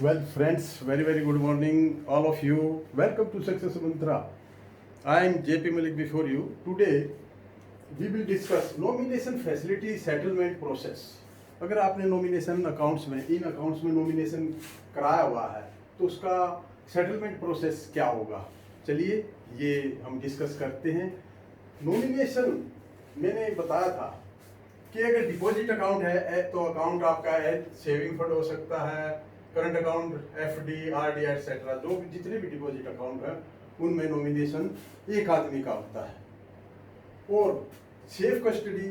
Well, friends, very very good morning, all of you. Welcome to Success Mantra. I am JP Malik before you. Today we will discuss nomination facility settlement process. अगर आपने nomination accounts में इन accounts में nomination कराया हुआ है तो उसका settlement process क्या होगा, चलिए ये हम डिस्कस करते हैं। नॉमिनेशन मैंने बताया था कि अगर डिपॉजिट अकाउंट है तो अकाउंट आपका है सेविंग फंड हो सकता है, current account, FD, RD etcetera, जो जितने भी डिपॉजिट अकाउंट है उनमें नॉमिनेशन एक आदमी का होता है। और सेफ कस्टडी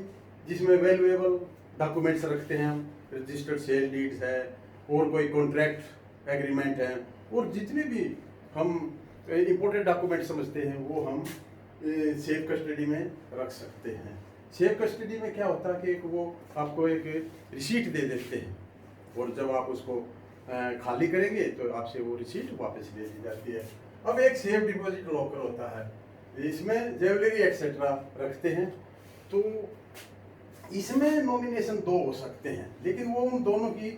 जिसमें वैल्यूएबल डॉक्यूमेंट्स रखते हैं हम, रजिस्टर्ड सेल डीड्स है और कोई कॉन्ट्रैक्ट एग्रीमेंट है और जितने भी हम इम्पोर्टेंट डॉक्यूमेंट समझते हैं वो हम सेफ कस्टडी में रख सकते हैं। सेफ कस्टडी में क्या होता है कि वो आपको एक रिसीट दे देते हैं और जब आप उसको खाली करेंगे तो आपसे वो रिसीट वापस ले ली जाती है। अब एक सेफ डिपॉजिट लॉकर होता है, इसमें ज्वेलरी एक्सेट्रा रखते हैं, तो इसमें नॉमिनेशन दो हो सकते हैं, लेकिन वो उन दोनों की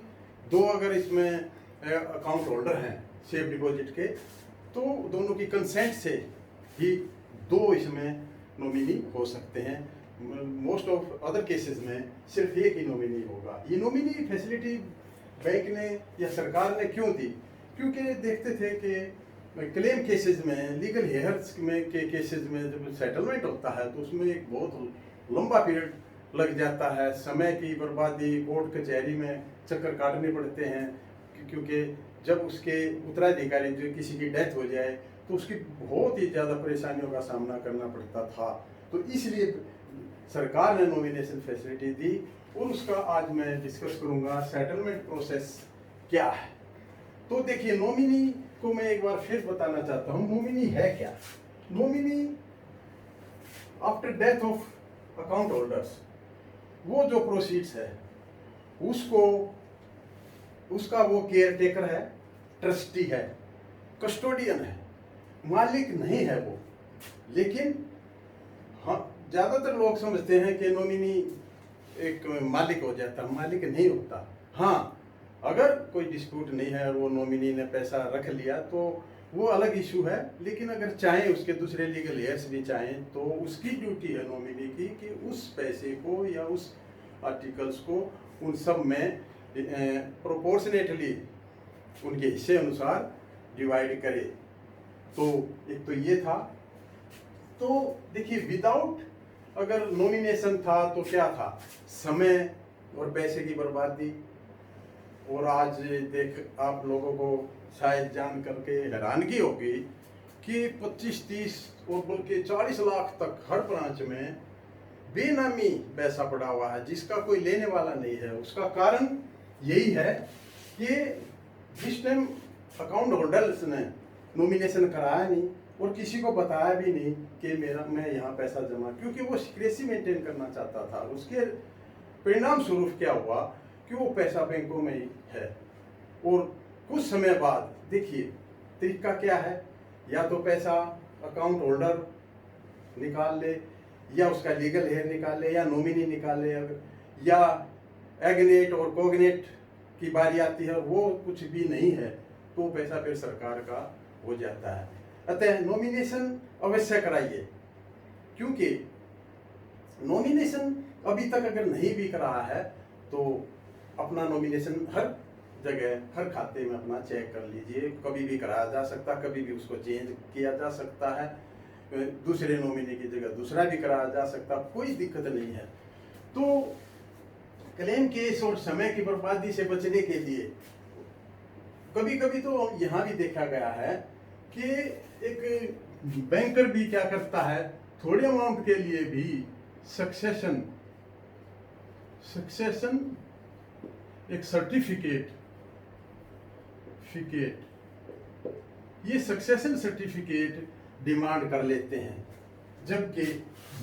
दो अगर इसमें अकाउंट होल्डर हैं सेफ डिपॉजिट के तो दोनों की कंसेंट से ही दो इसमें नॉमिनी हो सकते हैं। मोस्ट ऑफ अदर केसेस में सिर्फ एक ही नॉमिनी होगा। ये नॉमिनी फैसिलिटी बैंक ने या सरकार ने क्यों दी? क्योंकि देखते थे कि क्लेम केसेस में, लीगल हेयर्स में के केसेस में जब सेटलमेंट होता है तो उसमें एक बहुत लंबा पीरियड लग जाता है, समय की बर्बादी, कोर्ट कचहरी में चक्कर काटने पड़ते हैं, क्योंकि जब उसके उत्तराधिकारी जो किसी की डेथ हो जाए तो उसकी बहुत ही ज़्यादा परेशानियों का सामना करना पड़ता था। तो इसलिए सरकार ने नॉमिनेशन फैसिलिटी दी और उसका आज मैं डिस्कस करूंगा सेटलमेंट प्रोसेस क्या है। तो देखिए, नॉमिनी को मैं एक बार फिर बताना चाहता हूं, नॉमिनी है क्या। Nominee after death of account holders, वो जो प्रोसीड्स है उसको उसका वो केयर टेकर है, ट्रस्टी है, कस्टोडियन है, मालिक नहीं है वो। लेकिन हाँ, ज़्यादातर लोग समझते हैं कि नॉमिनी एक मालिक हो जाता, मालिक नहीं होता। हाँ, अगर कोई डिस्प्यूट नहीं है और वो नॉमिनी ने पैसा रख लिया तो वो अलग इशू है, लेकिन अगर चाहें उसके दूसरे लीगल हेयर्स भी चाहें तो उसकी ड्यूटी है नॉमिनी की कि उस पैसे को या उस आर्टिकल्स को उन सब में प्रोपोर्शनेटली उनके हिस्से अनुसार डिवाइड करे। तो एक तो ये था। तो देखिए, विदाउट अगर नॉमिनेशन था तो क्या था, समय और पैसे की बर्बादी। और आज देख आप लोगों को शायद जान करके हैरानगी होगी कि 25-30 और बल्कि 40 लाख तक हर ब्रांच में बेनामी पैसा पड़ा हुआ है जिसका कोई लेने वाला नहीं है। उसका कारण यही है कि जिस टाइम अकाउंट होल्डर्स ने नॉमिनेशन कराया नहीं और किसी को बताया भी नहीं कि मैं यहाँ पैसा जमा, क्योंकि वो सिक्रेसी मेंटेन करना चाहता था। उसके परिणाम स्वरूप क्या हुआ कि वो पैसा बैंकों में ही है। और कुछ समय बाद देखिए तरीका क्या है, या तो पैसा अकाउंट होल्डर निकाल ले या उसका लीगल हेयर निकाल ले या नॉमिनी निकाल ले, या एग्नेट और कोग्नेट की बारी आती है, वो कुछ भी नहीं है तो पैसा फिर सरकार का हो जाता है। अतः नॉमिनेशन अवश्य कराइए, क्योंकि नॉमिनेशन अभी तक अगर नहीं भी करा है तो अपना नॉमिनेशन हर जगह हर खाते में अपना चेक कर लीजिए। कभी भी कराया जा सकता, कभी भी उसको चेंज किया जा सकता है, दूसरे नॉमिनी की जगह दूसरा भी कराया जा सकता, कोई दिक्कत नहीं है। तो क्लेम केस और समय की बर्बादी से बचने के लिए कभी कभी तो यहाँ भी देखा गया है कि एक बैंकर भी क्या करता है, थोड़े अमाउंट के लिए भी सक्सेशन एक सर्टिफिकेट ये सक्सेशन सर्टिफिकेट डिमांड कर लेते हैं, जबकि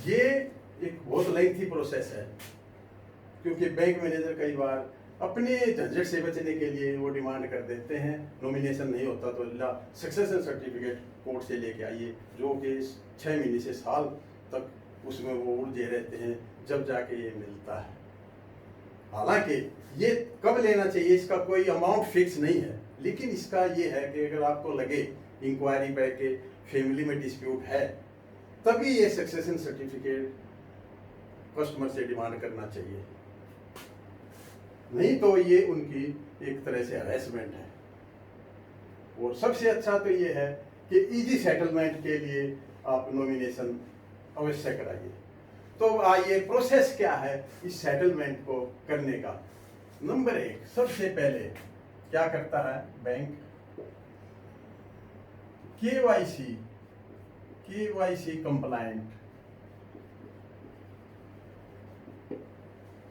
ये एक बहुत लेंथी प्रोसेस है। क्योंकि बैंक मैनेजर कई बार अपने झंझट से बचने के लिए वो डिमांड कर देते हैं, नॉमिनेशन नहीं होता तो सक्सेशन सर्टिफिकेट कोर्ट से लेके आइए, जो कि 6 महीने से साल तक उसमें वो उलझे रहते हैं, जब जाके ये मिलता है। हालांकि ये कब लेना चाहिए इसका कोई अमाउंट फिक्स नहीं है, लेकिन इसका ये है कि अगर आपको लगे इंक्वायरी पे के फैमिली में डिस्प्यूट है, तभी ये सक्सेशन सर्टिफिकेट कस्टमर से डिमांड करना चाहिए, नहीं तो ये उनकी एक तरह से हरेसमेंट है। और सबसे अच्छा तो ये है कि इजी सेटलमेंट के लिए आप नॉमिनेशन अवश्य कराइए। तो आइए प्रोसेस क्या है इस सेटलमेंट को करने का। नंबर 1, सबसे पहले क्या करता है bank, KYC compliant,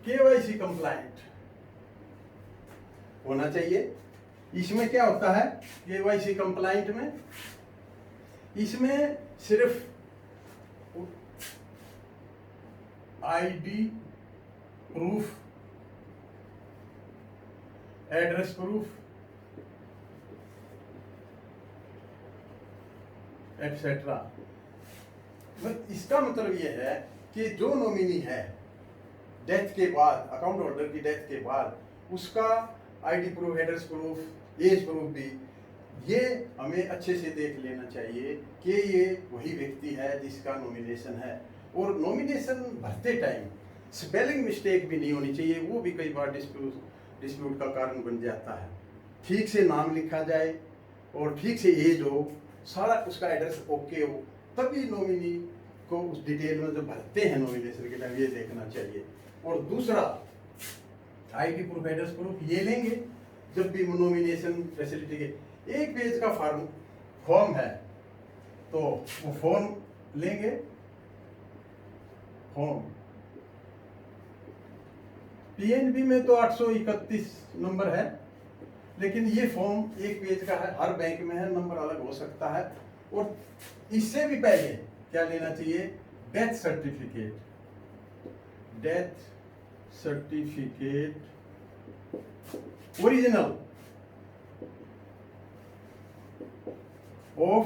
KYC compliant होना चाहिए। इसमें क्या होता है केवाईसी कंप्लायंट में, इसमें सिर्फ ID proof, address proof etcetera. इसका मतलब यह है कि जो नॉमिनी है डेथ के बाद, अकाउंट होल्डर की डेथ के बाद, उसका ID proof, address proof, age proof भी ये हमें अच्छे से देख लेना चाहिए कि ये वही व्यक्ति है जिसका नॉमिनेशन है। और नॉमिनेशन भरते टाइम स्पेलिंग मिस्टेक भी नहीं होनी चाहिए, वो भी कई बार डिस्प्यूट का कारण बन जाता है। ठीक से नाम लिखा जाए और ठीक से एज हो, सारा उसका एड्रेस ओके हो, तभी नॉमिनी को उस डिटेल में जो भरते हैं नॉमिनेशन के टाइम ये देखना चाहिए। और दूसरा आईडी प्रूफ, एड्रेस प्रूफ ये लेंगे जब भी नॉमिनेशन फैसिलिटी के 1 पेज का फॉर्म है तो वो फॉर्म लेंगे, फॉर्म पीएनबी में तो 831 नंबर है, लेकिन ये फॉर्म 1 पेज का है, हर बैंक में है, नंबर अलग हो सकता है। और इससे भी पहले क्या लेना चाहिए, death certificate, death certificate original of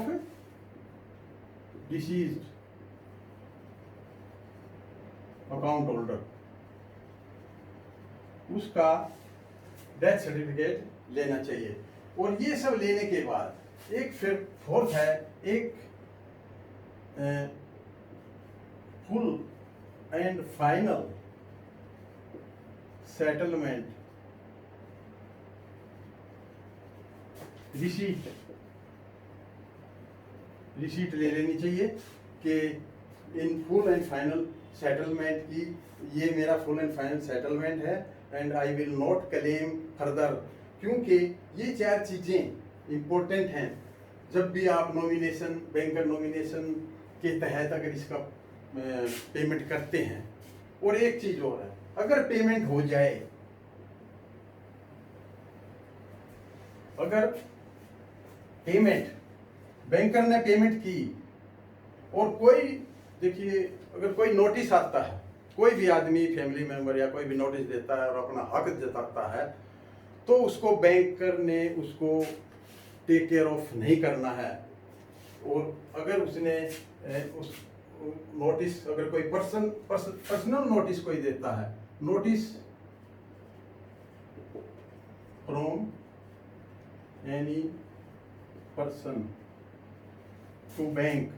deceased account holder, उसका डेथ सर्टिफिकेट लेना चाहिए। और ये सब लेने के बाद एक फिर फोर्थ है, एक full and final settlement receipt ले लेनी चाहिए कि in full and final settlement की, ये मेरा फुल एंड फाइनल सेटलमेंट है and I will not claim further. क्योंकि ये 4 चीज़ें इम्पोर्टेंट हैं जब भी आप नॉमिनेशन, बैंकर नॉमिनेशन के तहत अगर इसका पेमेंट करते हैं। और एक चीज़ और है, अगर पेमेंट हो जाए, अगर पेमेंट बैंकर ने पेमेंट की और कोई, देखिए अगर कोई नोटिस आता है, कोई भी आदमी फैमिली मेंबर या कोई भी नोटिस देता है और अपना हक जताता है, तो उसको बैंकर ने उसको टेक केयर ऑफ नहीं करना है। और अगर उसने उस नोटिस, अगर कोई पर्सनल नोटिस कोई देता है, notice from any person to bank,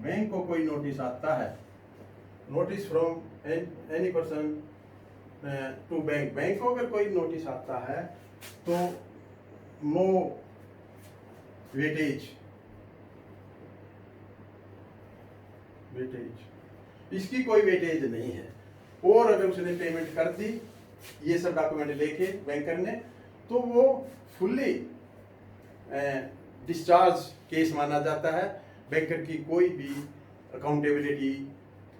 bank को कोई नोटिस आता है, notice from any person to bank, bank को अगर कोई नोटिस आता है तो नो वेटेज, इसकी कोई वेटेज नहीं है। और अगर उसने पेमेंट कर दी ये सब डॉक्यूमेंट लेके बैंकर ने, तो वो फुल्ली डिस्चार्ज केस माना जाता है, बैंकर की कोई भी अकाउंटेबिलिटी,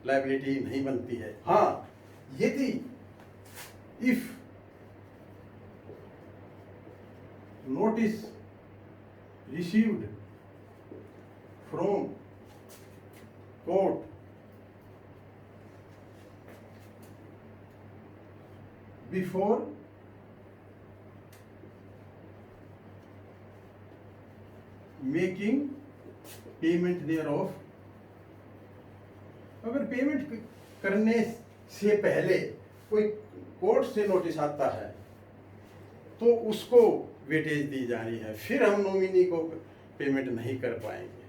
लायबिलिटी नहीं बनती है। हाँ, यदि if notice received from court before making payment thereof, अगर पेमेंट करने से पहले कोई कोर्ट से नोटिस आता है तो उसको वेटेज दी जानी है, फिर हम नॉमिनी को पेमेंट नहीं कर पाएंगे।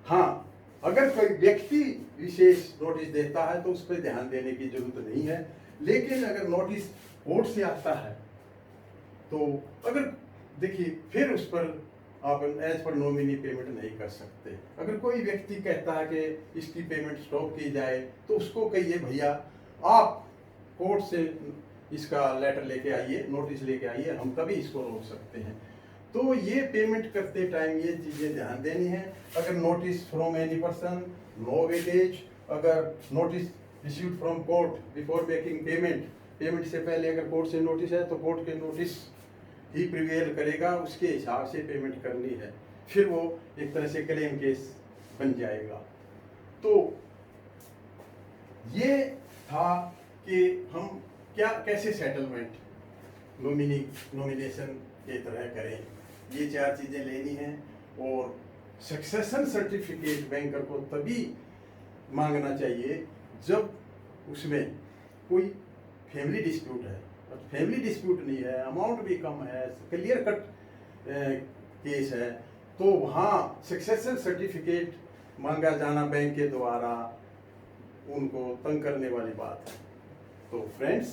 हाँ, अगर कोई व्यक्ति विशेष नोटिस देता है तो उस पर ध्यान देने की जरूरत नहीं है, लेकिन अगर नोटिस कोर्ट से आता है तो अगर देखिए फिर उस पर आप एज पर नॉमिनी पेमेंट नहीं कर सकते। अगर कोई व्यक्ति कहता है कि इसकी पेमेंट स्टॉप की जाए तो उसको कहिए भैया आप कोर्ट से इसका लेटर लेके आइए, नोटिस लेके आइए, हम तभी इसको रोक सकते हैं। तो ये पेमेंट करते टाइम ये चीज़ें ध्यान देनी है। अगर notice from any person, no weightage. अगर notice received from court before making payment, payment से पहले अगर कोर्ट से नोटिस है तो कोर्ट के नोटिस ही प्रिवेल करेगा, उसके हिसाब से पेमेंट करनी है, फिर वो एक तरह से क्लेम केस बन जाएगा। तो ये था कि हम कैसे सेटलमेंट नॉमिनेशन के तरह करें, ये 4 चीज़ें लेनी हैं। और सक्सेशन सर्टिफिकेट बैंकर को तभी मांगना चाहिए जब उसमें कोई फैमिली डिस्प्यूट है। फैमिली डिस्प्यूट नहीं है, अमाउंट भी कम है, क्लियर कट केस है, तो वहाँ सक्सेशन सर्टिफिकेट मांगा जाना बैंक के द्वारा उनको तंग करने वाली बात है। तो फ्रेंड्स,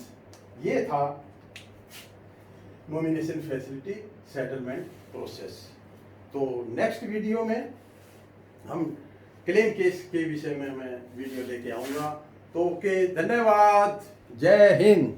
ये था नॉमिनेशन फैसिलिटी सेटलमेंट प्रोसेस। तो नेक्स्ट वीडियो में हम क्लेम केस के विषय में मैं वीडियो लेके आऊँगा। तो ओके, धन्यवाद, जय हिंद।